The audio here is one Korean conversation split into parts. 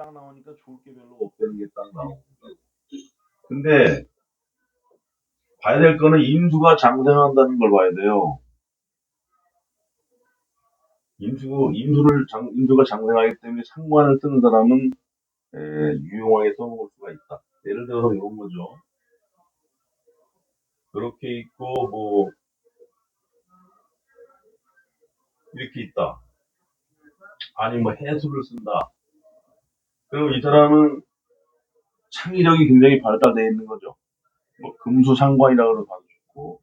딱 나오니까 좋을 게 별로 없다는 게 딱 나오고. 근데 봐야 될 거는 인수가 장생한다는 걸 봐야 돼요. 인수가 장생하기 때문에 상관을 쓰는 사람은 유용하게 써먹을 수가 있다. 예를 들어서 이런 거죠. 그렇게 있고 뭐 이렇게 있다. 아니 뭐 해수를 쓴다. 그리고 이 사람은 창의력이 굉장히 발달되어 있는 거죠. 뭐 금수상관이라고 봐도 좋고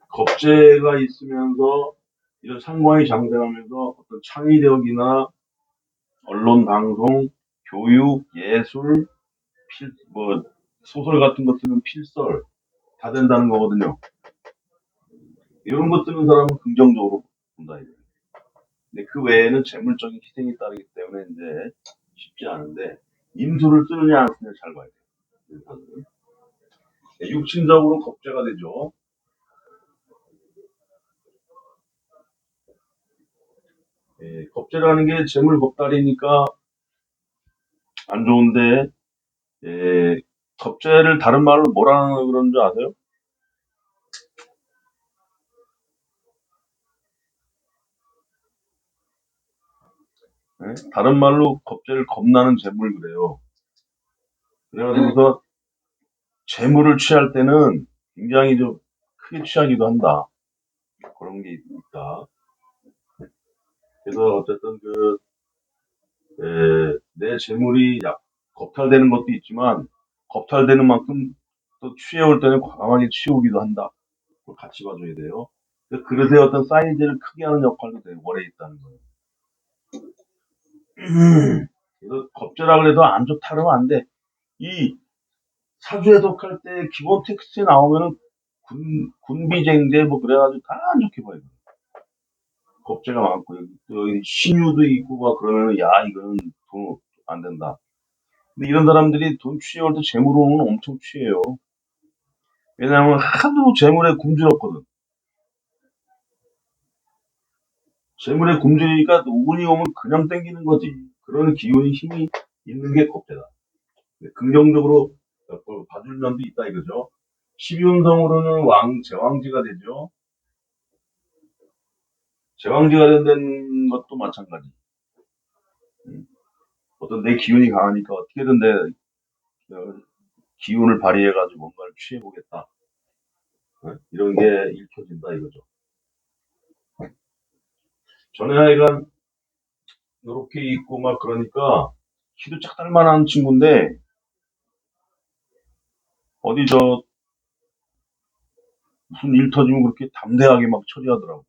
겁재가 있으면서 이런 상관이 장생하면서 어떤 창의력이나 언론, 방송, 교육, 예술, 뭐 소설 같은 거 쓰는 필설 다 된다는 거거든요. 이런 거 쓰는 사람은 긍정적으로 본다 이거예요. 근데 그 외에는 재물적인 희생이 따르기 때문에 이제 쉽지 않은데 인수를 쓰느냐 안 쓰느냐 잘 봐야 돼요. 육신적으로 겁재가 되죠. 겁재라는 게 재물 겁달이니까 안 좋은데 겁재를 다른 말로 뭐라는 그런 줄 아세요? 다른 말로 겁재를 겁나는 재물 그래요. 그래가지고서 재물을 취할 때는 굉장히 좀 크게 취하기도 한다. 그런 게 있다. 그래서 어쨌든 내 재물이 겁탈되는 것도 있지만 겁탈되는 만큼 또 취해올 때는 과감하게 치우기도 한다. 그걸 같이 봐줘야 돼요. 그릇의 어떤 사이즈를 크게 하는 역할도 되게 오래 있다는 거예요. 그래서 겁재라 그래도 안 좋다 그러면 안 돼. 이 사주 해석할 때 기본 텍스트에 나오면은 군비쟁제 뭐 그래가지고 다 안 좋게 봐요. 겁재가 많고 여기 신유도 있고 막 그러면은 야 이거는 돈 안 된다. 근데 이런 사람들이 돈 취해올 때 재물로는 엄청 취해요. 왜냐하면 하도 재물에 굶주렸거든. 재물에 굶주리니까 운이 오면 그냥 땡기는 거지. 그런 기운이 힘이 있는 게 겁재다. 긍정적으로 봐줄 면도 있다 이거죠. 12운성으로는 제왕지가 되죠. 제왕지가 된다는 것도 마찬가지. 어떤 내 기운이 강하니까 어떻게든 내 기운을 발휘해가지고 뭔가를 취해보겠다. 이런 게 읽혀진다 이거죠. 전에 하여간 이렇게 있고 막 그러니까 키도 짝달만한 친구인데 어디 무슨 일 터지면 그렇게 담대하게 막 처리하더라고.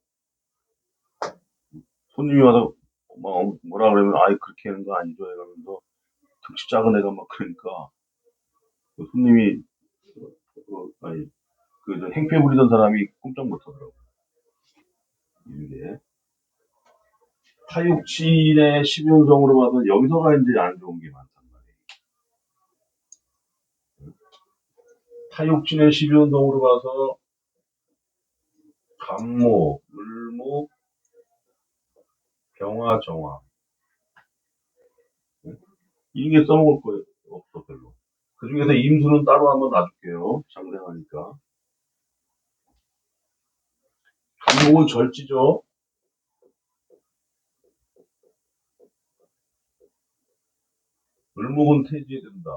손님이 와서 막 뭐라 그러면 아이 그렇게 하는 거 아니죠 이러면서 덩치 작은 애가 막 그러니까 그 손님이 아니 행패 부리던 사람이 꼼짝 못하더라고. 이게 타육친의 12운성으로 봐서 여기서가 이제 안 좋은 게 많단 말이에요. 타육친의 12운성으로 봐서 간목, 을목, 병화, 정화 이게 써먹을 거예요. 없어 별로. 그 중에서 임수는 따로 한번 놔줄게요. 장생하니까. 간목은 절지죠. 을목은 태지에 든다.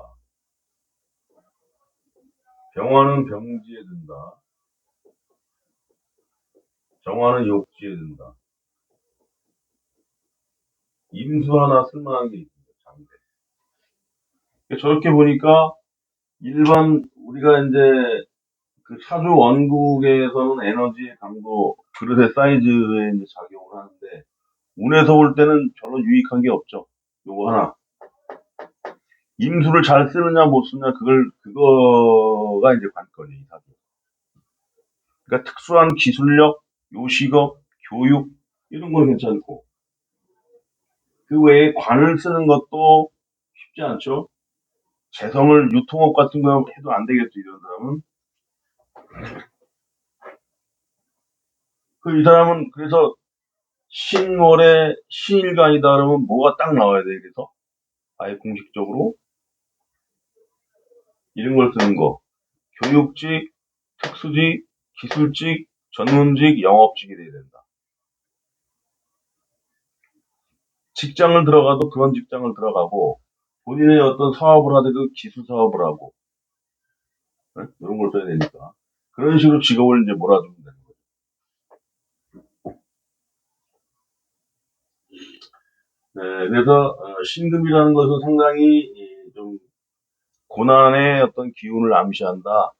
병화는 병지에 든다. 정화는 욕지에 든다. 임수 하나 쓸만한 게 있습니다. 장대. 저렇게 보니까 일반 우리가 이제 그 사주 원국에서는 에너지의 강도, 그릇의 사이즈에 이제 작용을 하는데 운에서 볼 때는 별로 유익한 게 없죠. 요거 하나. 임수를 잘 쓰느냐 못 쓰느냐 그거가 이제 관건이 이 사주. 그러니까 특수한 기술력, 요식업, 교육 이런 건 괜찮고 그 외에 관을 쓰는 것도 쉽지 않죠. 재성을 유통업 같은 거 해도 안 되겠죠 이런 사람은. 이 사람은 그래서 신월의 신일간이다 그러면 뭐가 딱 나와야 돼, 그래서? 아예 공식적으로? 이런 걸 쓰는 거. 교육직, 특수직, 기술직, 전문직, 영업직이 돼야 된다. 직장을 들어가도 그런 직장을 들어가고, 본인의 어떤 사업을 하더라도 기술 사업을 하고, 네? 이런 걸 써야 되니까. 그런 식으로 직업을 이제 몰아주면 되는 거죠. 네, 그래서 신금이라는 것은 상당히 좀 고난의 어떤 기운을 암시한다.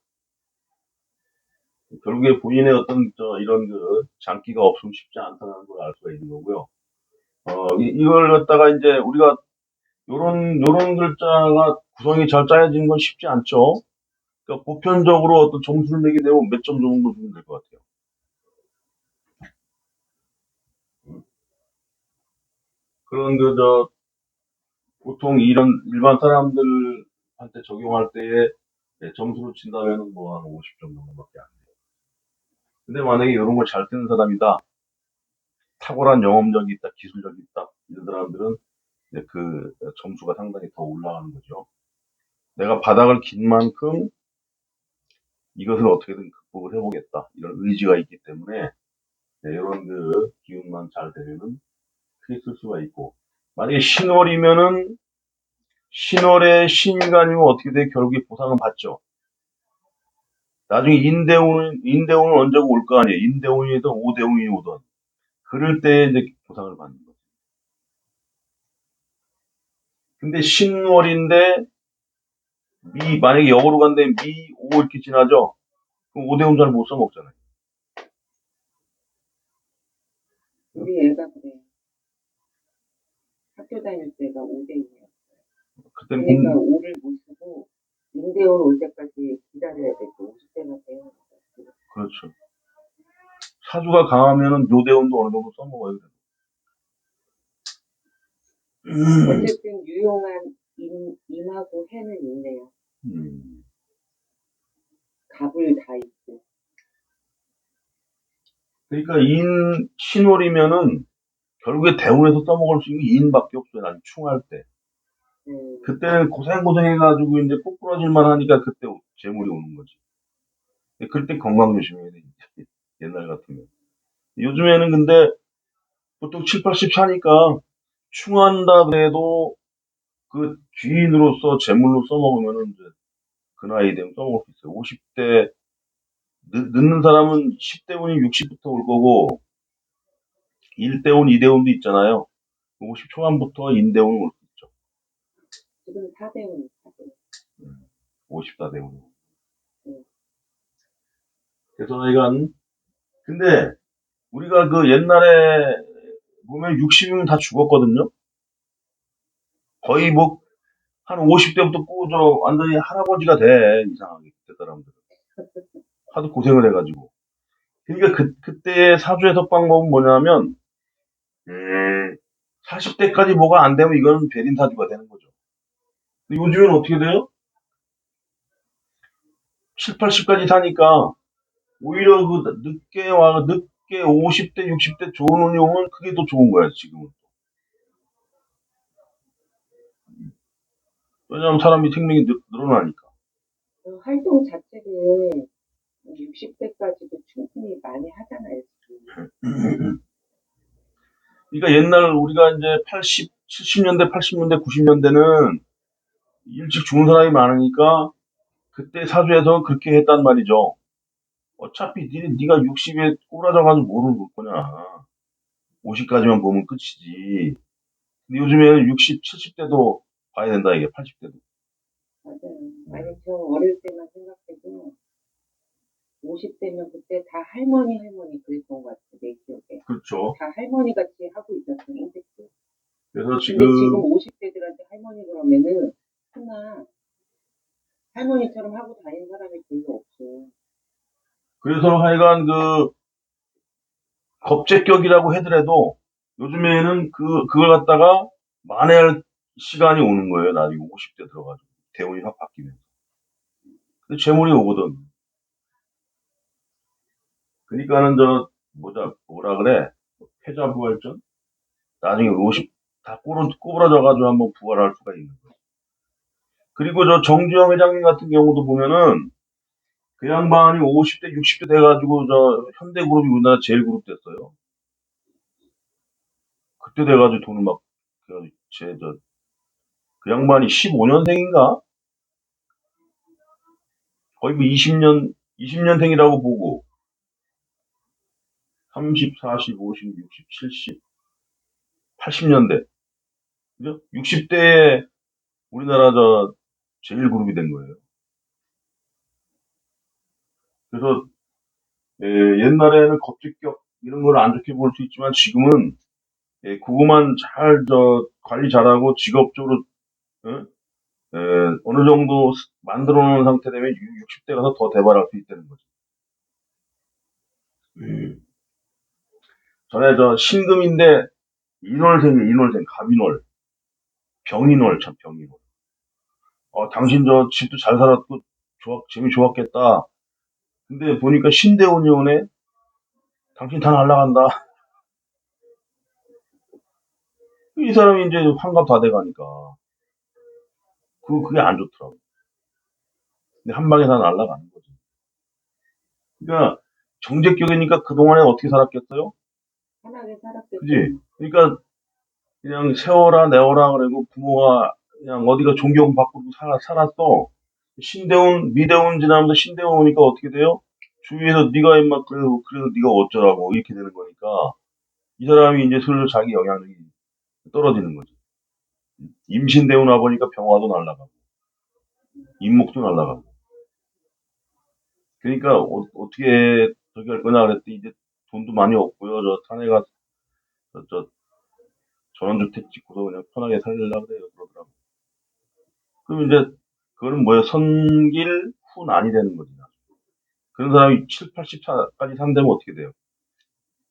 결국에 본인의 어떤 이런 그 장기가 없으면 쉽지 않다는 걸 알 수가 있는 거고요. 이걸 갖다가 이제 우리가 요런 글자가 구성이 잘 짜여진 건 쉽지 않죠. 그러니까 보편적으로 어떤 점수를 매게 되면 몇 점 정도 주면 될 것 같아요. 그런 보통 이런 일반 사람들한테 적용할 때에 점수로 친다면 뭐 한 50점 정도밖에 안 돼요. 근데 만약에 이런 걸 잘 쓰는 사람이다, 탁월한 영업력이 있다, 기술력이 있다, 이런 사람들은 이제 그 점수가 상당히 더 올라가는 거죠. 내가 바닥을 긴 만큼 이것을 어떻게든 극복을 해보겠다, 이런 의지가 있기 때문에 이런 그 기운만 잘 되면은 크게 쓸 수가 있고, 만약에 신월이면은 신월의 신간이면 어떻게 돼? 결국에 보상은 받죠. 나중에 인대운은 언제고 올 거 아니에요. 인대운이든 오대운이 오든. 그럴 때 이제 보상을 받는 거죠. 근데 신월인데 만약에 역으로 간데 오 이렇게 지나죠? 그럼 오대운 잘 못 써먹잖아요. 우리 애가 그래. 학교 다닐 때가 5대2야. 그때는 그러니까 5를 못 쓰고 인대원 올 때까지 기다려야 되고 50대가 되는 거야. 그렇죠. 사주가 강하면은 요대운도 어느 정도 써먹어요. 어쨌든 유용한 임하고 해는 있네요. 갑을 다 있고. 그러니까 신월이면은 결국에 대운에서 써먹을 수 있는 게 인밖에 없어요. 난 충할 때. 그때는 고생해가지고 이제 꼬꾸라질만 하니까 그때 재물이 오는 거지. 그때 건강 조심해야 돼. 옛날 같으면. 요즘에는 근데 보통 7, 80 사니까 충한다 그래도 그 귀인으로서 재물로 써먹으면은 이제 그 나이 되면 써먹을 수 있어요. 50대 늦는 사람은 10대운이 60부터 올 거고 1대운, 2대운도 있잖아요. 50 초반부터 인대운 올 수 있죠. 지금 4대운. 54대운. 그래서 하여간 근데 우리가 그 옛날에 보면 60이면 다 죽었거든요. 거의 뭐 한 50대부터 꾸저 완전히 할아버지가 돼 이상하게 그때 사람들 하도 고생을 해가지고. 그러니까 그때의 사주의 석방법은 뭐냐면 40대까지 뭐가 안 되면 이거는 베린 사주가 되는 거죠. 근데 요즘은 어떻게 돼요? 7, 80까지 사니까 오히려 그 늦게 50대, 60대 좋은 운이 오면 그게 더 좋은 거야, 지금은. 왜냐하면 사람이 생명이 늘어나니까. 활동 자체를 60대까지도 충분히 많이 하잖아요. 지금. 그러니까 옛날 우리가 이제 80, 70년대, 80년대, 90년대는 일찍 죽은 사람이 많으니까 그때 사주에서 그렇게 했단 말이죠. 어차피 네가 60에 꼬라져가지고 뭐를 볼 거냐. 50까지만 보면 끝이지. 근데 요즘에는 60, 70대도 봐야 된다, 이게 80대도. 맞아요. 아니, 저 어릴 때만 생각해도 50대면 그때 다 할머니 그랬던 것 같아, 내 기억에. 그렇죠. 다 할머니 같이 하고 있었어, 인생도. 그래서 근데 지금, 지금 50대들한테 할머니 그러면은 하나 할머니처럼 하고 다니는 사람이 별로 없어. 그래서 하여간 그, 겁제격이라고 하더라도 요즘에는 그걸 갖다가 만회할 시간이 오는 거예요. 나중에 50대 들어가지고. 대운이 확 바뀌면. 근데 재물이 오거든. 그러니까는 뭐라 그래. 패자부활전? 나중에 50, 다 꼬부러져가지고 한번 부활할 수가 있는 거예요. 그리고 저 정주영 회장님 같은 경우도 보면은 그 양반이 50대, 60대 돼가지고 저 현대그룹이 우리나라 제일 그룹 됐어요. 그때 돼가지고 돈을 막, 그 양반이 15년생인가? 거의 뭐 20년생이라고 보고, 30, 40, 50, 60, 70, 80년대. 그죠? 60대에 우리나라 저 제일 그룹이 된 거예요. 그래서 옛날에는 겁직격 이런 걸 안 좋게 볼 수 있지만 지금은 그거만 잘 관리 잘하고 직업적으로 어? 어느 정도 만들어 놓은 상태 되면 60대 가서 더 대발할 수 있다는 거죠. 전에 저 신금인데 인월생, 갑인월, 병인월, 참 병인월. 당신 저 집도 잘 살았고 재미 좋았겠다. 근데 보니까 신대운이 오네. 당신 다 날라간다. 이 사람이 이제 환갑 다 돼가니까 그게 안 좋더라고. 근데 한 방에 다 날라가는 거지. 그러니까 정제격이니까 그동안에 어떻게 살았겠어요? 편하게 살았겠죠. 그지? 그러니까 그냥 세워라 내워라 그러고 부모가 그냥 어디가 존경받고 살았어. 미대운 지나면서 신대운 오니까 어떻게 돼요? 주위에서 네가 임마 그래도 네가 어쩌라고 이렇게 되는 거니까 이 사람이 이제 슬슬 자기 영향력이 떨어지는 거지. 임신대운 와보니까 병화도 날라가고 임목도 날라가고. 그러니까 어떻게 저기 할 거냐 그랬더니 이제 돈도 많이 없고요. 저 사내가 저 전원주택 짓고서 그냥 편하게 살려고 그래요. 그러더라고. 그럼 이제 그거는 뭐야? 선길 후난이 되는 거지. 그런 사람이 7, 80차까지 산다면 어떻게 돼요?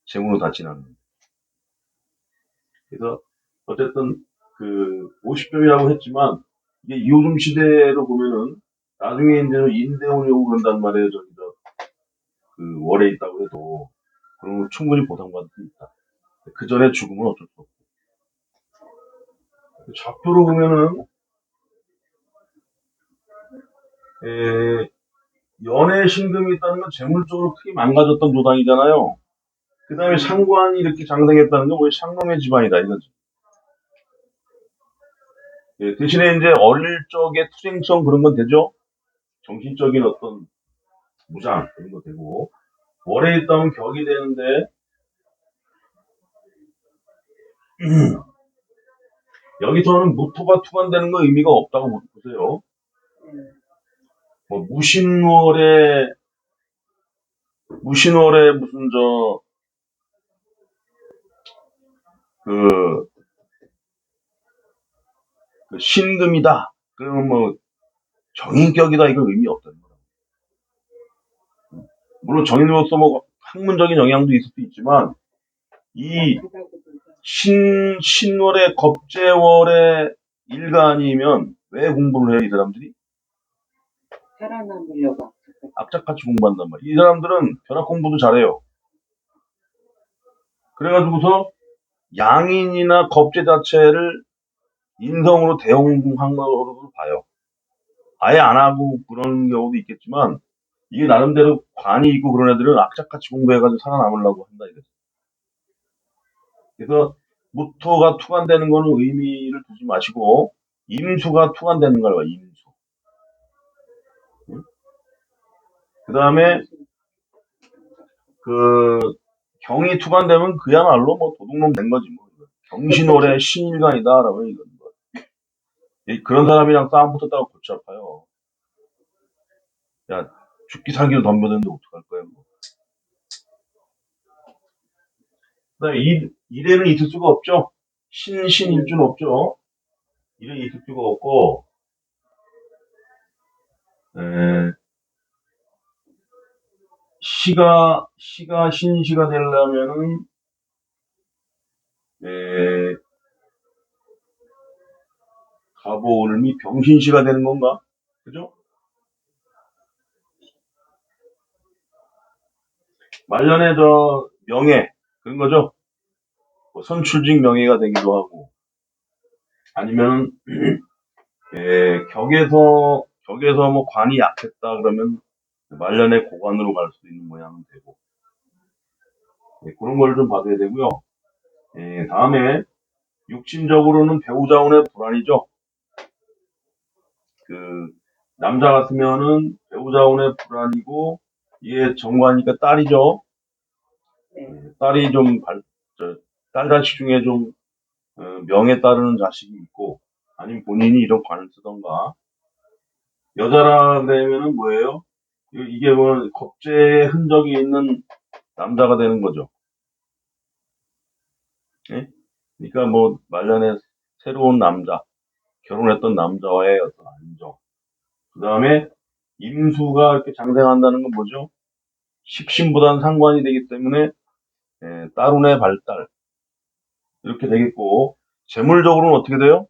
재물로 다 지나는 거예요. 그래서 어쨌든 그 50점이라고 했지만 이게 요즘 시대로 보면은 나중에 이제 인대운이 오고 그런단 말이에요. 그 월에 있다고 해도 그런 거 충분히 보상받을 수 있다. 그 전에 죽으면 어쩔 수 없고. 좌표로 보면은 에, 연애 신금이 있다는 건 재물적으로 크게 망가졌던 조당이잖아요. 그 다음에 상관이 이렇게 장생했다는 건 뭐 상놈의 집안이다 이거지. 대신에 이제 어릴 적에 투쟁성 그런 건 되죠. 정신적인 어떤 무장 그런 거 되고 월에 있다면 격이 되는데 여기서는 무토가 투관되는 거 의미가 없다고 보세요. 뭐 무신월에 무슨 그, 그 신금이다. 그러면 뭐 정인격이다 이거 의미 없다는 거야. 물론 정인으로서 뭐 학문적인 영향도 있을 수 있지만 이 신월의 겁재월의 일간이면 왜 공부를 해요 이 사람들이? 살아남으려고. 악착같이 공부한단 말이야. 이 사람들은 벼락 공부도 잘해요. 그래가지고서 양인이나 겁재 자체를 인성으로 대용한 거로 봐요. 아예 안 하고 그런 경우도 있겠지만 이게 나름대로 관이 있고 그런 애들은 악착같이 공부해가지고 살아남으려고 한다 이거지. 그래서 무토가 투관되는 거는 의미를 두지 마시고 임수가 투관되는 걸 봐. 임수. 응? 그 다음에 그 경이 투관되면 그야말로 뭐 도둑놈 된 거지 뭐. 경신월의 신일간이다라고 이건 뭐. 그런 사람이랑 싸움 붙었다가 골치 아파요. 야 죽기 살기로 덤벼드는데 어떡할 거야 뭐. 그다음에 일에는 있을 수가 없죠. 신일주는 없죠. 일에 있을 수가 없고 에, 시가 신시가 되려면은 에, 가보울미 병신시가 되는 건가? 그죠? 말년에 명예 그런 거죠. 뭐 선출직 명예가 되기도 하고, 아니면 격에서 뭐 관이 약했다 그러면 말년에 고관으로 갈 수도 있는 모양은 되고, 그런 걸 좀 봐줘야 되고요. 다음에 육신적으로는 배우자운의 불안이죠. 그 남자 같으면은 배우자운의 불안이고, 이게 정관이니까 딸이죠. 네. 딸이 좀 딸 자식 중에 좀 명에 따르는 자식이 있고, 아니면 본인이 이런 관을 쓰던가. 여자라 그러면은 뭐예요? 이게 뭐 겁제의 흔적이 있는 남자가 되는 거죠. 예? 그러니까 뭐 말년에 새로운 남자, 결혼했던 남자와의 어떤 안정. 그 다음에 임수가 이렇게 장생한다는 건 뭐죠? 식신보다는 상관이 되기 때문에 딸운의 발달 이렇게 되겠고, 재물적으로는 어떻게 돼요?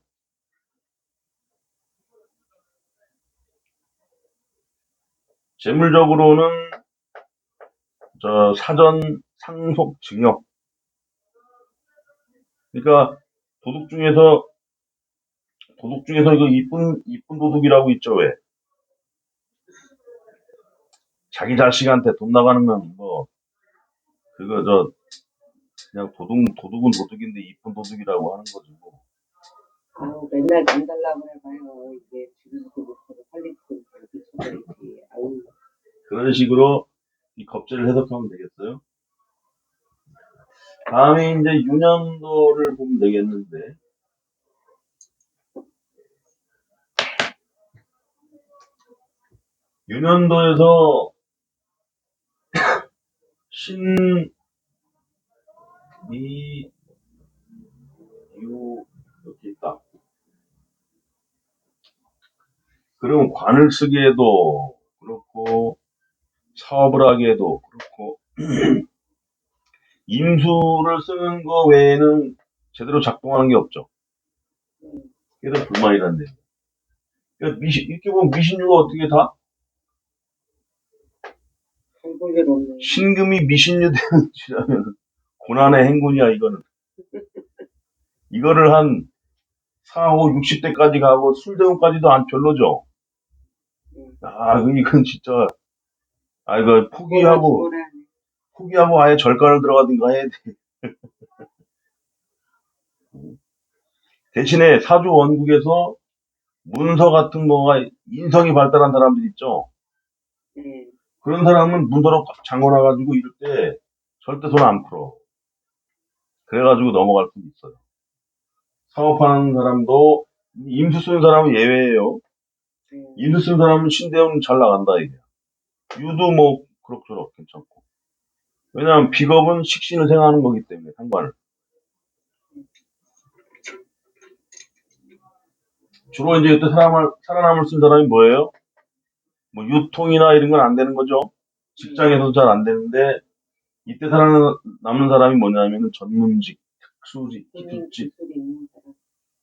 재물적으로는 사전 상속 증여. 그러니까 도둑 중에서 이거 이쁜 도둑이라고 있죠, 왜? 자기 자식한테 돈 나가는 건 뭐 그거 그냥 도둑은 도둑인데 이쁜 도둑이라고 하는 거지 뭐. 아우, 맨날 돈 달라고 해봐요. 이게 주는지도 못하고 살림도 못하고 미쳐버리지. 아우, 그런 식으로 이 겁제를 해석하면 되겠어요. 다음에 이제 유년도를 보면 되겠는데, 유년도에서 신, 미, 유 이렇게 있다. 그러면 관을 쓰기에도 그렇고 사업을 하기에도 그렇고 임수를 쓰는 거 외에는 제대로 작동하는 게 없죠. 그래서 불만이란데. 그러니까 이렇게 보면 미신유가 어떻게 다 볼 일 없네. 신금이 미신유 되는 지라면 고난의 행군이야 이거는. 이거를 한 4, 5, 60대까지 가고 술대운까지도 안 별로죠. 이건 진짜 이거 포기하고 아예 절간을 들어가든가 해야 돼. 대신에 사주 원국에서 문서 같은 거가 인성이 발달한 사람들 있죠. 네. 그런 사람은 문서로 꽉 잠궈놔가지고 이럴 때 절대 손 안 풀어. 그래가지고 넘어갈 수 있어요. 사업하는 사람도 임수 쓰는 사람은 예외예요. 임수 쓰는 사람은 신대운 잘 나간다 이게. 유도 뭐 그럭저럭 괜찮고. 왜냐하면 비겁은 식신을 생하는 거기 때문에 상관을. 주로 이제 이때 살아남을 쓴 사람이 뭐예요? 뭐 유통이나 이런 건 안 되는 거죠. 직장에서도 잘 안 되는데 이때 살아남는 사람이 뭐냐면은 전문직, 특수직, 기술직,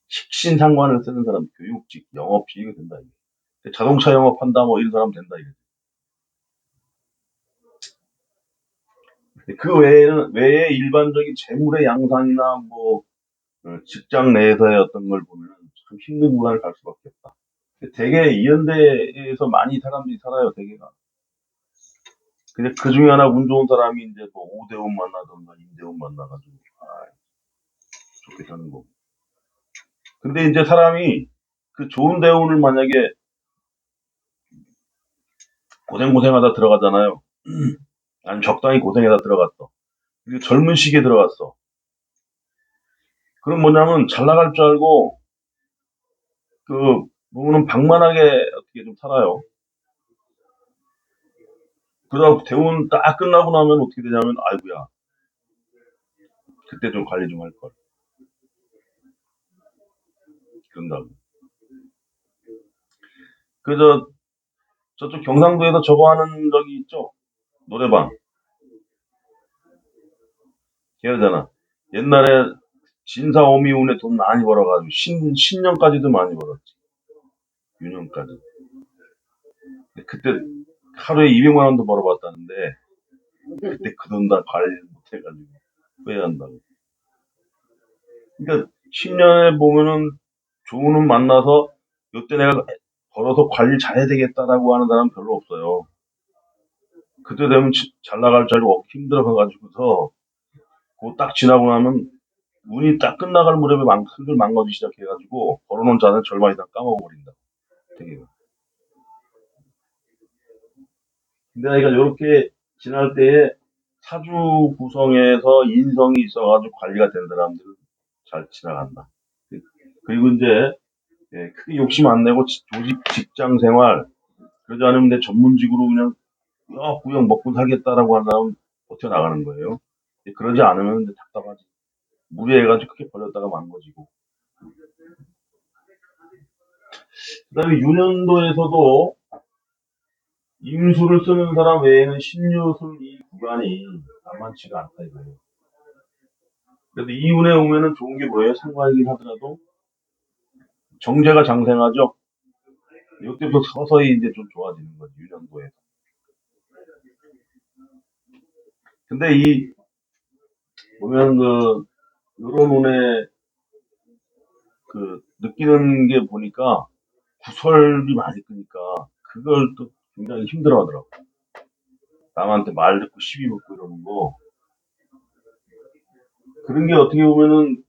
식신 상관을 쓰는 사람, 교육직, 영업직 이거 된다 이게. 자동차 영업한다 뭐 이런 사람 된다 이게. 그 외에 일반적인 재물의 양상이나 뭐 직장 내에서의 어떤 걸 보면 참 힘든 구간을 갈 수밖에 없다. 되게 이현대에서 많이 사람들이 살아요, 대개가. 근데 그 중에 하나 운 좋은 사람이 이제 뭐 오대훈 만나던가 임대훈 만나가지고 좋게 사는 거고. 근데 이제 사람이 그 좋은 대운을 만약에 고생하다 들어가잖아요. 아니면 적당히 고생하다 들어갔어. 그리고 젊은 시기에 들어갔어. 그럼 뭐냐면 잘 나갈 줄 알고 그 부분은 방만하게 어떻게 좀 살아요. 그러다 대운 딱 끝나고 나면 어떻게 되냐면 아이고야 그때 좀 관리 좀 할 걸. 그런다고. 그저 저쪽 경상도에서 저거 하는 적이 있죠. 노래방. 기억하잖아. 옛날에 진사오미운에 돈 많이 벌어가지고 신년까지도 많이 벌었지. 유년까지. 그때 하루에 200만 원도 벌어봤다는데 그때 그 돈 다 관리 못해가지고 후회한다고. 그러니까 10년에 보면은 좋은 운 만나서 이때 내가 벌어서 관리 잘해야 되겠다라고 하는 사람은 별로 없어요. 그때 되면 잘 나갈 줄 알고 힘들어가지고서 그거 딱 지나고 나면 운이 딱 끝나갈 무렵에 슬슬 망가지기 시작해가지고 벌어놓은 자는 절반이 다 까먹어버린다. 되게. 근데 그러니까 이렇게 지날 때에 사주 구성에서 인성이 있어가지고 관리가 된 사람들은 잘 지나간다. 그리고 이제 크게 욕심 안 내고 조직 직장 생활 그러지 않으면 내 전문직으로 그냥 꾸역꾸역 먹고 살겠다라고 하는 사람은 버텨나가는 거예요. 그러지 않으면 이제 답답하지. 무리해가지고 크게 벌렸다가 망가지고. 그다음에 유년도에서도 임수를 쓰는 사람 외에는 신유술 이 구간이 만만치가 않다 이거예요. 그래도 이운에 오면은 좋은 게 뭐예요? 상관이긴 하더라도 정제가 장생하죠. 이때부터 서서히 이제 좀 좋아지는 거지 유년도에서. 근데 이 보면 그 요런 운에 그 느끼는 게 보니까 구설이 많이 끄니까 그걸 또 굉장히 힘들어하더라고. 남한테 말 듣고 시비 먹고 이러는 거 그런 게 어떻게 보면은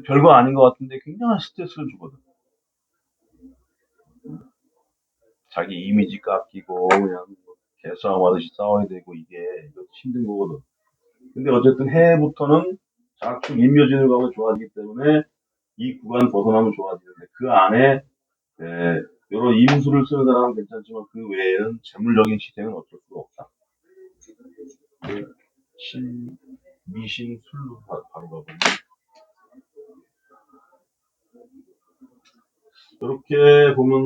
별거 아닌 것 같은데 굉장한 스트레스를 주거든. 자기 이미지 깎이고 그냥 개싸움 하듯이 싸워야 되고 이게 이거 힘든 거거든. 근데 어쨌든 해부터는 자축 인묘진을 가면 좋아지기 때문에 이 구간 벗어나면 좋아지는데 그 안에 여러 임수를 쓰는 사람은 괜찮지만 그 외에는 재물적인 희생은 어쩔 수가 없다. 그 미신 술로 바로 가보면 이렇게 보면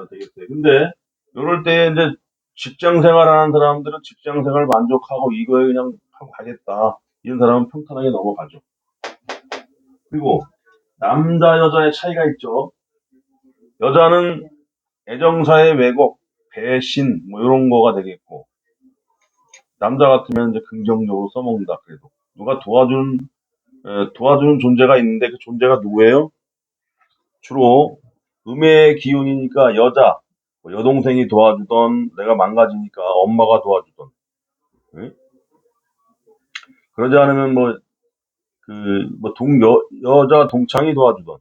되겠어요. 근데 이럴 때 이제 직장 생활하는 사람들은 직장 생활 만족하고 이거에 그냥 하고 가겠다. 이런 사람은 평탄하게 넘어가죠. 그리고 남자 여자의 차이가 있죠. 여자는 애정사의 왜곡, 배신 뭐 이런 거가 되겠고 남자 같으면 이제 긍정적으로 써먹는다. 그래도 누가 도와주는 존재가 있는데 그 존재가 누구예요? 주로 음의 기운이니까 여자, 뭐 여동생이 도와주던 내가 망가지니까 엄마가 도와주던 응? 그러지 않으면 여자 동창이 도와주던